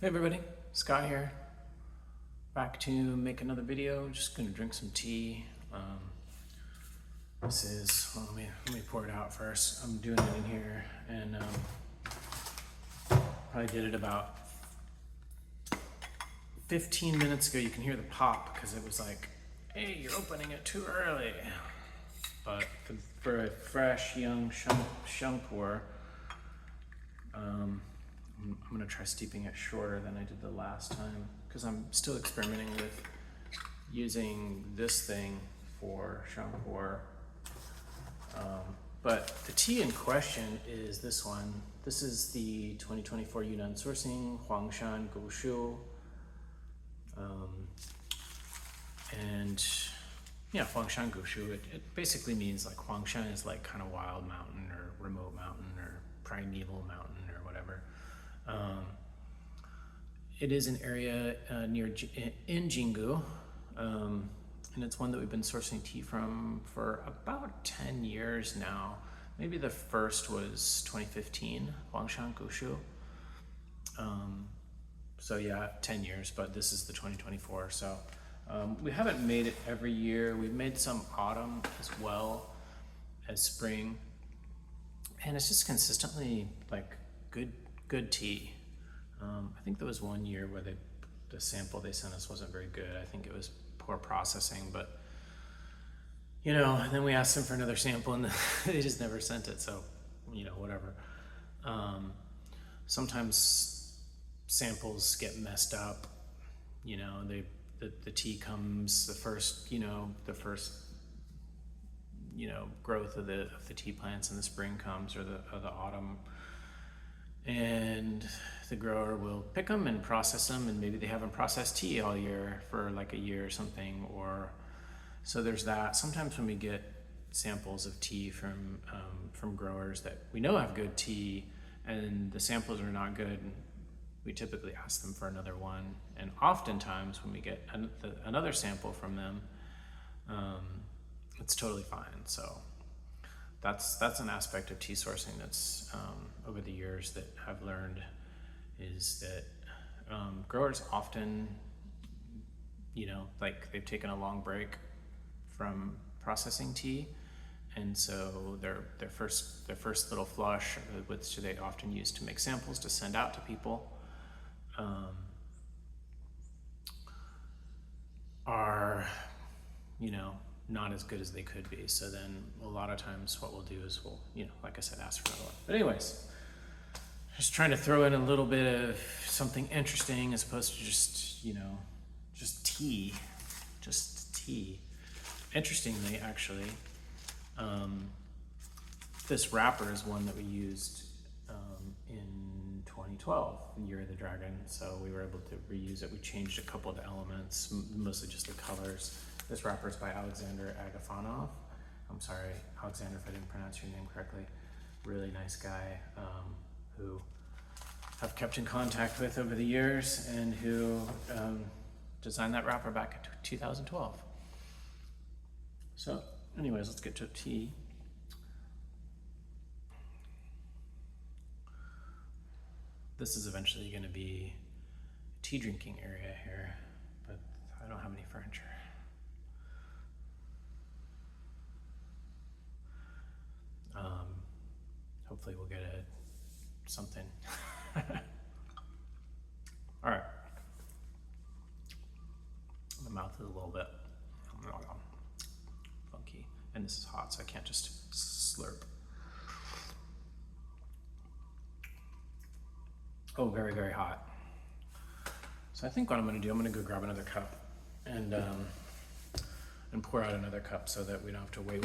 Hey everybody, Scott here. Back to make another video. Just gonna drink some tea. This is, well, let me pour it out first. I'm doing it in here, and probably did it about 15 minutes ago. You can hear the pop because it was like, hey, you're opening it too early. But for a fresh, young Shan pour, I'm gonna try steeping it shorter than I did the last time because I'm still experimenting with using this thing for Shan pour. But the tea in question is this one. This is the 2024 Yunnan sourcing Huang Shan Gushu. And yeah, Huang Shan Gushu, it basically means like Huang Shan is like kind of wild mountain or remote mountain or primeval mountain or whatever. It is an area in Jinggu, and it's one that we've been sourcing tea from for about 10 years now. Maybe the first was 2015, Huangshan Gushu. So yeah, 10 years, but this is the 2024. So we haven't made it every year. We've made some autumn as well as spring, and it's just consistently like good tea. I think there was one year where the sample they sent us wasn't very good. I think it was poor processing, but you know, then we asked them for another sample and they just never sent it. So, you know, whatever. Sometimes samples get messed up. You know, the tea comes, the first growth of the tea plants in the spring comes, or the autumn. And the grower will pick them and process them, and maybe they haven't processed tea all year for like a year or something, or so there's that. Sometimes when we get samples of tea from growers that we know have good tea and the samples are not good, we typically ask them for another one. And oftentimes when we get another sample from them, it's totally fine. So that's an aspect of tea sourcing that's over the years that I've learned, is that growers often, you know, like they've taken a long break from processing tea, and so their first little flush, which they often use to make samples to send out to people, are, you know, not as good as they could be. So then a lot of times what we'll do is we'll, you know, like I said, ask for another one. But anyways, just trying to throw in a little bit of something interesting as opposed to just, you know, just tea. Interestingly, actually, this wrapper is one that we used in 2012, the Year of the Dragon. So we were able to reuse it. We changed a couple of the elements, mostly just the colors. This wrapper is by Alexander Agafonov. I'm sorry, Alexander, if I didn't pronounce your name correctly. Really nice guy who I've kept in contact with over the years, and who designed that wrapper back in 2012. So anyways, let's get to tea. This is eventually going to be a tea drinking area here, but I don't have any furniture. Hopefully we'll get something. All right. My mouth is a little bit funky, and this is hot, so I can't just slurp. Oh, very, very hot. So I think what I'm gonna do, I'm gonna go grab another cup and pour out another cup so that we don't have to wait.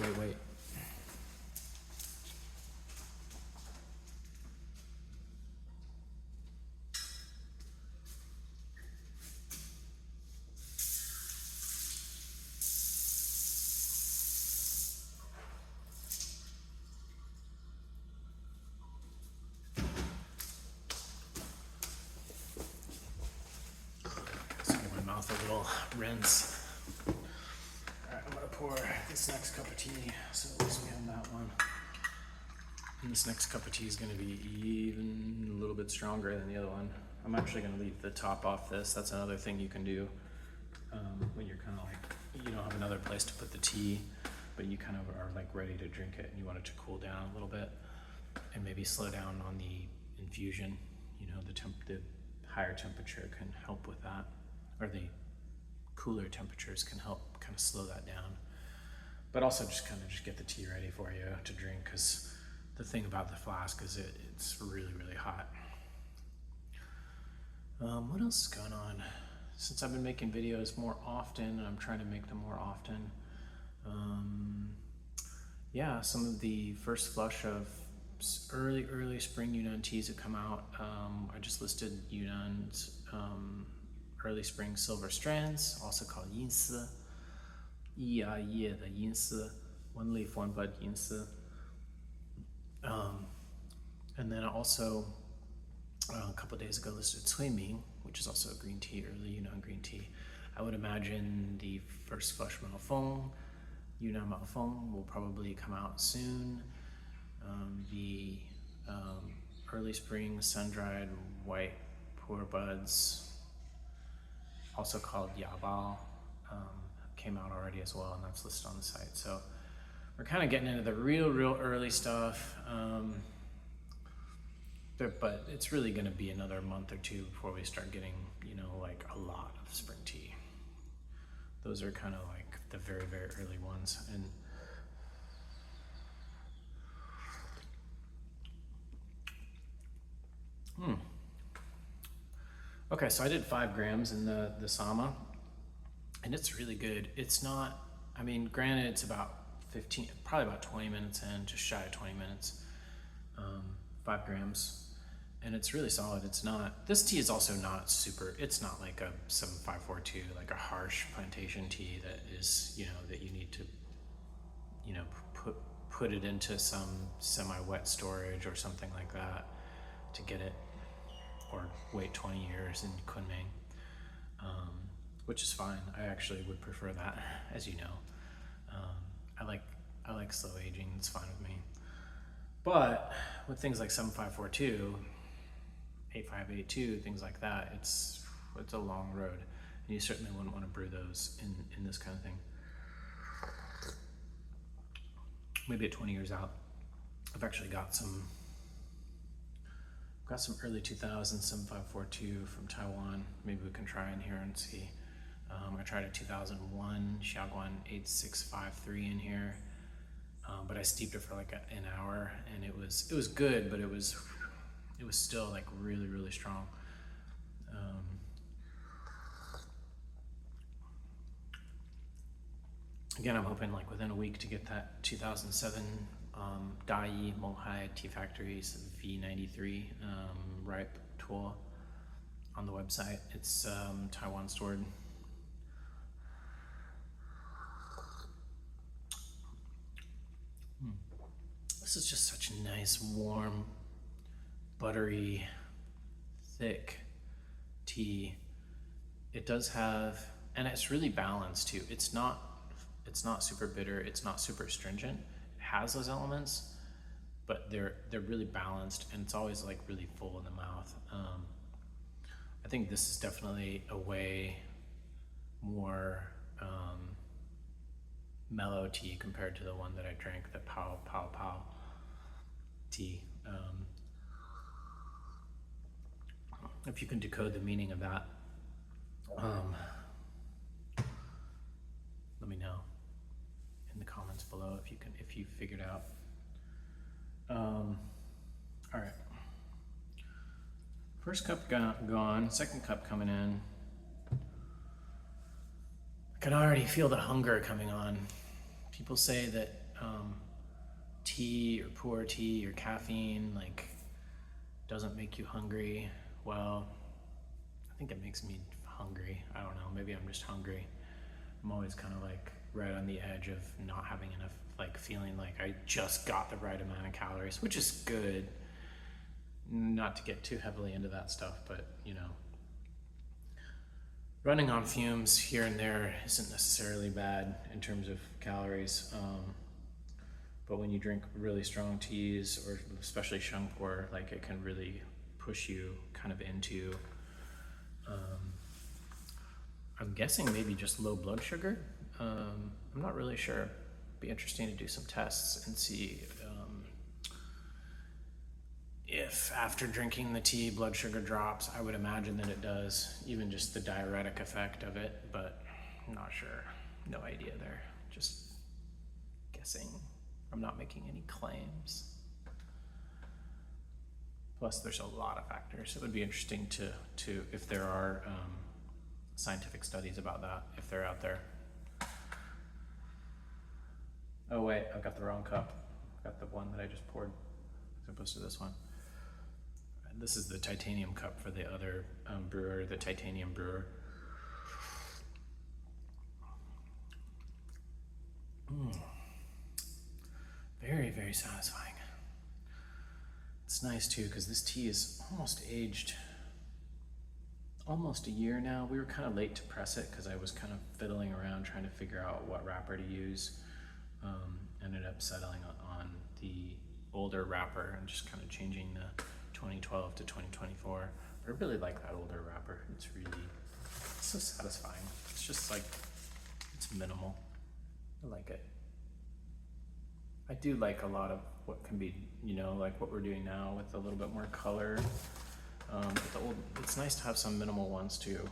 A little rinse. All right, I'm gonna pour this next cup of tea, so at least we have that one. And this next cup of tea is gonna be even a little bit stronger than the other one. I'm actually gonna leave the top off this. That's another thing you can do when you're kind of like, you don't have another place to put the tea, but you kind of are like ready to drink it and you want it to cool down a little bit and maybe slow down on the infusion. You know, the higher temperature can help with that, or the cooler temperatures can help kind of slow that down. But also just get the tea ready for you to drink, because the thing about the flask is it's really, really hot. What else is going on? Since I've been making videos more often, and I'm trying to make them more often, yeah, some of the first flush of early spring Yunnan teas have come out. I just listed Yunnan's early spring silver strands, also called yin si, yi a ye the yin si, one leaf, one bud yin si. And then also a couple of days ago listed Cui Ming, which is also a green tea, early Yunnan green tea. I would imagine the first flush Mao Feng, Yunnan Mao Feng, will probably come out soon. The early spring sun-dried white Pu-erh buds, also called Yabao, came out already as well, and that's listed on the site. So we're kind of getting into the real early stuff. But it's really going to be another month or two before we start getting, you know, like a lot of spring tea. Those are kind of like the very early ones. And okay, so I did 5 grams in the Sama, and it's really good. It's not, I mean, granted, it's about 15, probably about 20 minutes in, just shy of 20 minutes. 5 grams. And it's really solid. It's not, this tea is also not super, it's not like a 7542, like a harsh plantation tea that is, you know, that you need to, you know, put it into some semi-wet storage or something like that to get it, or wait 20 years in Kunming, which is fine. I actually would prefer that, as you know. I like slow aging, it's fine with me. But with things like 7542, 8582, things like that, it's a long road, and you certainly wouldn't want to brew those in this kind of thing. Maybe at 20 years out. I've actually got some early 2000s 7542 from Taiwan. Maybe we can try in here and see. I tried a 2001 Xiaoguan 8653 in here, but I steeped it for like an hour, and it was good, but it was still like really strong. Again, I'm hoping like within a week to get that 2007 Dai Monghai Tea Factory's V93 ripe tool on the website. It's Taiwan stored. This is just such a nice, warm, buttery, thick tea. It does have, and it's really balanced too. It's not super bitter. It's not super astringent. It has those elements, but they're really balanced, and it's always like really full in the mouth. I think this is definitely a way more mellow tea compared to the one that I drank, the Pao tea. If you can decode the meaning of that, let me know in the comments below if you figured out. All right. First cup gone, second cup coming in. I can already feel the hunger coming on. People say that tea or Pu-erh tea or caffeine like doesn't make you hungry. Well, I think it makes me hungry. I don't know, maybe I'm just hungry. I'm always kind of like right on the edge of not having enough, like feeling like I just got the right amount of calories, which is good. Not to get too heavily into that stuff, but you know, running on fumes here and there isn't necessarily bad in terms of calories. But when you drink really strong teas, or especially Shengpo, like it can really push you kind of into I'm guessing maybe just low blood sugar. I'm not really sure. Be interesting to do some tests and see if after drinking the tea blood sugar drops. I would imagine that it does, even just the diuretic effect of it, but I'm not sure. No idea there. Just guessing. I'm not making any claims. Plus, there's a lot of factors. It would be interesting to if there are scientific studies about that, if they're out there. Oh wait, I've got the wrong cup. I've got the one that I just poured as opposed to this one. This is the titanium cup for the other brewer, the titanium brewer. Very, very satisfying. It's nice too, because this tea is almost aged almost a year now. We were kind of late to press it because I was kind of fiddling around trying to figure out what wrapper to use. Ended up settling on the older wrapper and just kind of changing the 2012 to 2024. But I really like that older wrapper. It's so satisfying. It's just like, it's minimal. I like it. I do like a lot of what can be, like what we're doing now with a little bit more color. But it's nice to have some minimal ones too.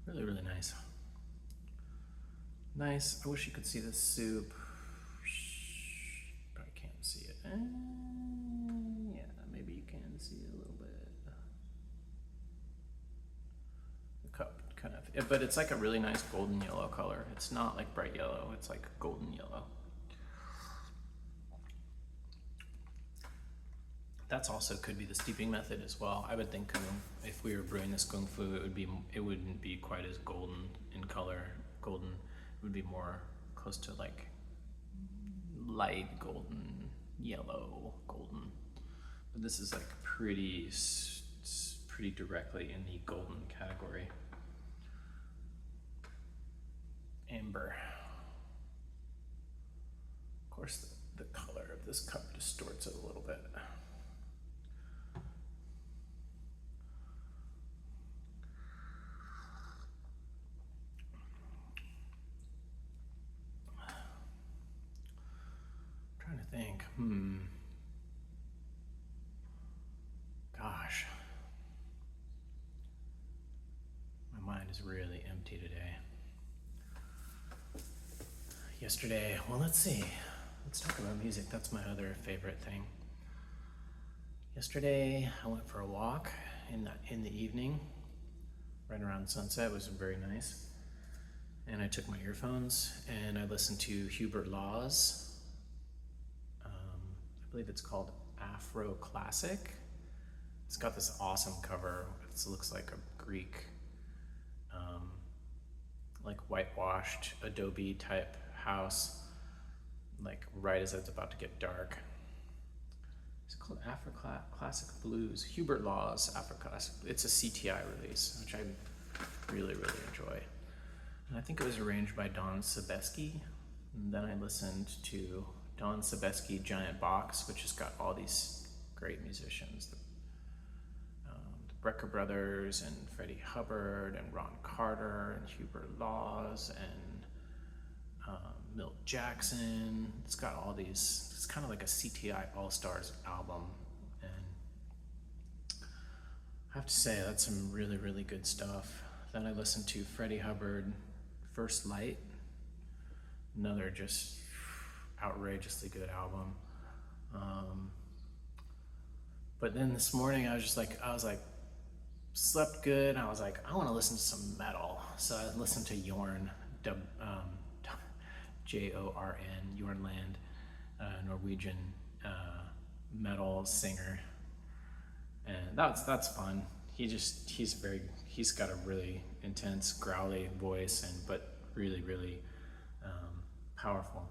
Really, really nice. Nice. I wish you could see the soup. Probably can't see it. Yeah, maybe you can see it a little bit. The cup kind of, but it's like a really nice golden yellow color. It's not like bright yellow. It's like golden yellow. That's also could be the steeping method as well. I would think if we were brewing this kung fu, it wouldn't be quite as golden in color. Golden, it would be more close to like light golden, yellow golden. But this is like pretty directly in the golden category. Amber. Of course, the color of this cup distorts it a little bit. Trying to think. Gosh. My mind is really empty today. Yesterday, well, let's see. Let's talk about music. That's my other favorite thing. Yesterday, I went for a walk in the evening, right around sunset. It was very nice. And I took my earphones and I listened to Hubert Law's. I believe it's called Afro Classic. It's got this awesome cover. It looks like a Greek, like whitewashed adobe type house, like right as it's about to get dark. It's called Afro Classic Blues. Hubert Law's Afro Classic. It's a CTI release, which I really, really enjoy. And I think it was arranged by Don Sebeski. And then I listened to Don Sebeski Giant Box, which has got all these great musicians. The Brecker Brothers and Freddie Hubbard and Ron Carter and Hubert Laws and Milt Jackson. It's got all these, it's kind of like a CTI All-Stars album. And I have to say, that's some really, really good stuff. Then I listened to Freddie Hubbard, First Light, another just outrageously good album. But then this morning I was like, slept good, and I was like, I want to listen to some metal. So I listened to Jorn, J-O-R-N, Jorn Land, Norwegian metal singer. And that's fun. He's got a really intense, growly voice, but really, really powerful.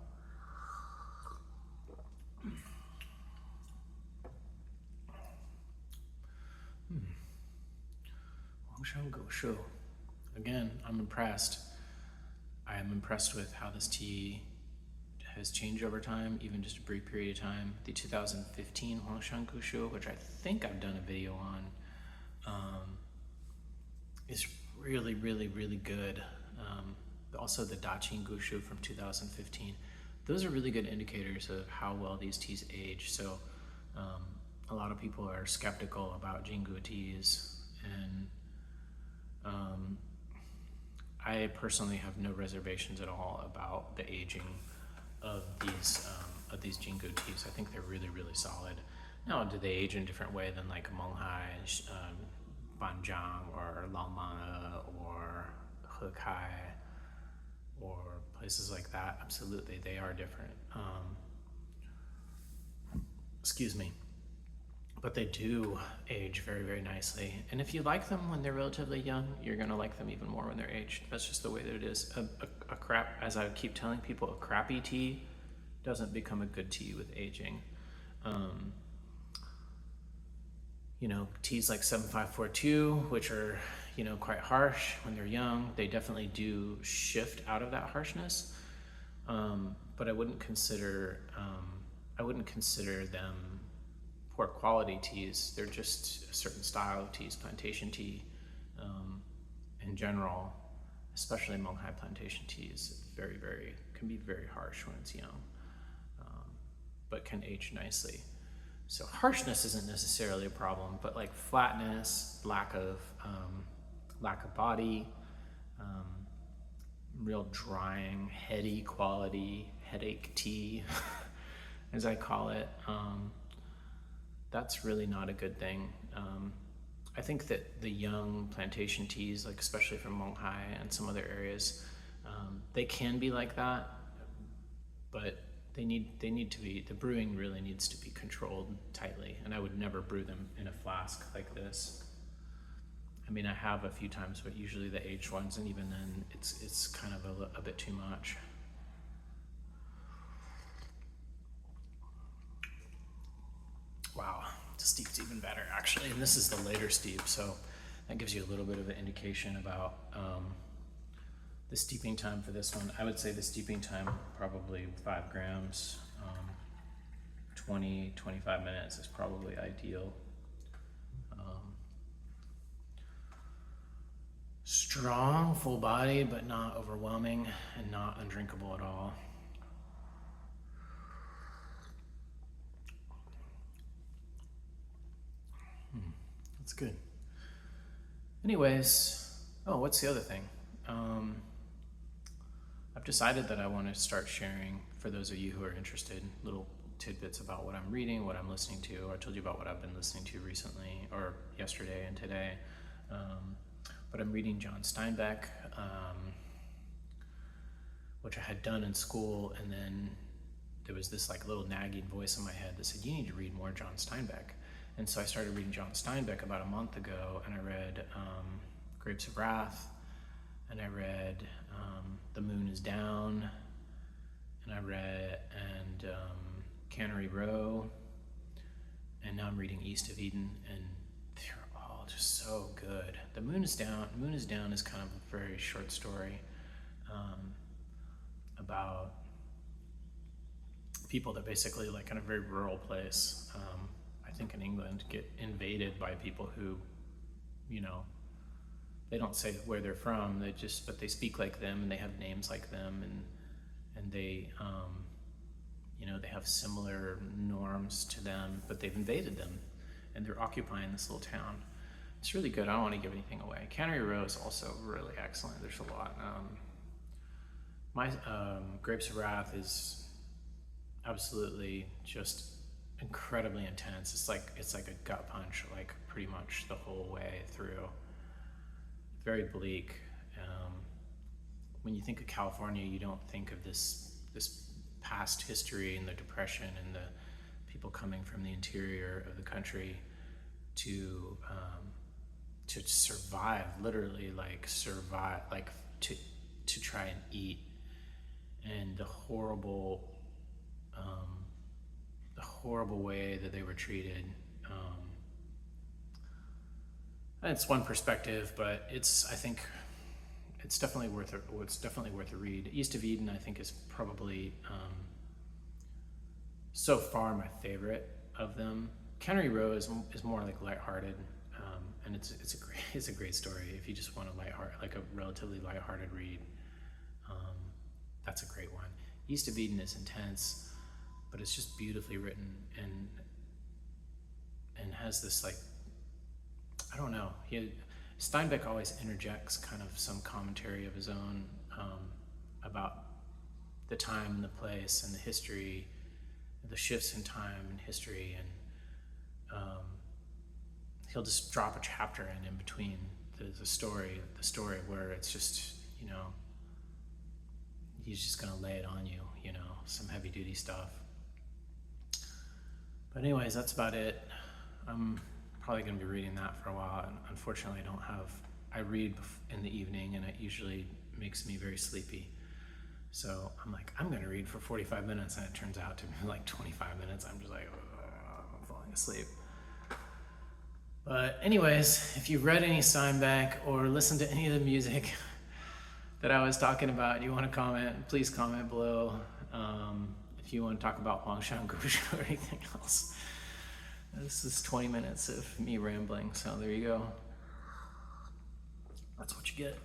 Huang Shan Go Show. Again, I'm impressed. I am impressed with how this tea has changed over time, even just a brief period of time. The 2015 Huang Gushu, which I think I've done a video on, is really, really, really good. Also the Aging Jinggu from 2015. Those are really good indicators of how well these teas age. So a lot of people are skeptical about Jinggu teas, and I personally have no reservations at all about the aging of these Jinggu teas. I think they're really, really solid. Now, do they age in a different way than like Monghai, Banjiang, or Laomana, or Hekai, or places like that? Absolutely, they are different. Excuse me. But they do age very, very nicely. And if you like them when they're relatively young, you're gonna like them even more when they're aged. That's just the way that it is. As I keep telling people, a crappy tea doesn't become a good tea with aging. Teas like 7542, which are, quite harsh when they're young, they definitely do shift out of that harshness. But I wouldn't consider them poor quality teas. They're just a certain style of teas. Plantation tea, in general, especially Monghai plantation teas, can be very harsh when it's young, but can age nicely. So harshness isn't necessarily a problem, but like flatness, lack of body, real drying, heady quality, headache tea, as I call it. That's really not a good thing. I think that the young plantation teas, like especially from Monghai and some other areas, they can be like that, but they need to be, the brewing really needs to be controlled tightly, and I would never brew them in a flask like this. I mean, I have a few times, but usually the aged ones, and even then, it's kind of a bit too much. Wow, the steep's even better actually, and this is the later steep, so that gives you a little bit of an indication about the steeping time for this one. I would say the steeping time, probably 5 grams, 20-25 minutes is probably ideal. Strong, full body, but not overwhelming and not undrinkable at all. That's good. Anyways, what's the other thing? I've decided that I want to start sharing, for those of you who are interested, little tidbits about what I'm reading, what I'm listening to. I told you about what I've been listening to recently, or yesterday and today. But I'm reading John Steinbeck, which I had done in school, and then there was this like little nagging voice in my head that said, you need to read more John Steinbeck. And so I started reading John Steinbeck about a month ago, and I read Grapes of Wrath, and I read The Moon is Down, and I read Cannery Row, and now I'm reading East of Eden, and they're all just so good. The Moon is Down is kind of a very short story about people that basically, like in a very rural place, I think in England, get invaded by people who, they don't say where they're from, but they speak like them, and they have names like them, and they, they have similar norms to them, but they've invaded them, and they're occupying this little town. It's really good. I don't want to give anything away. Cannery Row is also really excellent. There's a lot. My Grapes of Wrath is absolutely just incredibly intense. It's like a gut punch, like pretty much the whole way through. Very bleak. When you think of California, you don't think of this past history and the Depression and the people coming from the interior of the country to survive, literally survive, to try and eat, and the horrible way that they were treated. It's one perspective, but I think it's definitely worth a read. East of Eden, I think, is probably so far my favorite of them. Cannery Row is more like lighthearted, and it's a great story if you just want a relatively lighthearted read. That's a great one. East of Eden is intense, but it's just beautifully written and has this, like, I don't know. Steinbeck always interjects kind of some commentary of his own about the time and the place and the history, the shifts in time and history, and he'll just drop a chapter in between the story where it's just, you know, he's just gonna lay it on you, you know, some heavy duty stuff. But anyways, that's about it. I'm probably gonna be reading that for a while, and unfortunately I read in the evening, and it usually makes me very sleepy. So I'm like, I'm gonna read for 45 minutes, and it turns out to be like 25 minutes. I'm just like, I'm falling asleep. But anyways, if you've read any Steinbeck or listened to any of the music that I was talking about, you want to comment, please comment below. If you want to talk about Huang, Shan, or anything else. This is 20 minutes of me rambling, so there you go. That's what you get.